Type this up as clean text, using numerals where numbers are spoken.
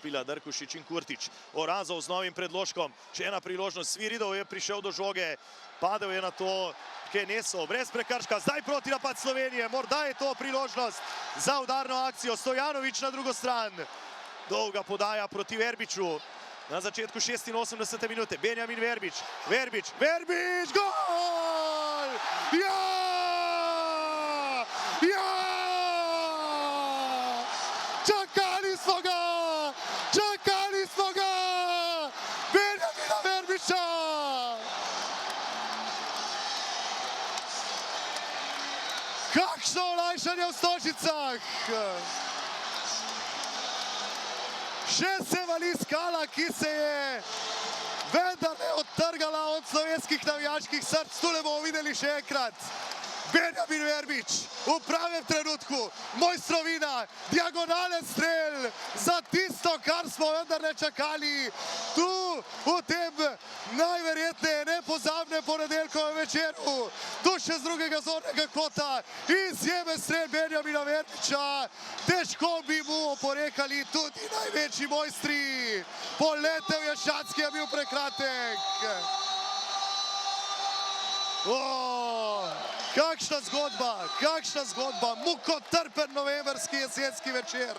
nastopila Drkušič in Kurtič. Orazov z novim predložkom, še ena priložnost, Sviridov je prišel do žoge, padel je na to Kenesov, brez prekrška, zdaj proti napad Slovenije, morda je to priložnost za udarno akcijo, Stojanovič na drugo stran. Dolga podaja proti Verbiču. Na začetku 86. minute, Benjamin Verbič, gol! Ja! Ja! Čakali smo ga! Benjamina Verbiča! Kakšno olajšanje v Stožicah! Še se vali skala, ki se je vendar ne odtrgala od slovenskih navijačkih src. Tule bomo videli še enkrat. Benjamin Verbič v pravem trenutku, mojstrovina, diagonalen strel za tisto, kar smo vendar ne čakali. Tu v tem najverjetneje nepozabnem ponedeljkovem večeru, tu še z drugega zornega kota, izjemen strel Benjamina Verbiča. Težko bi mu oporekali tudi največji mojstri. Poletel je Šatski, je bil prekratek. Kakšna zgodba, mukotrpen novembrski jesenski večer.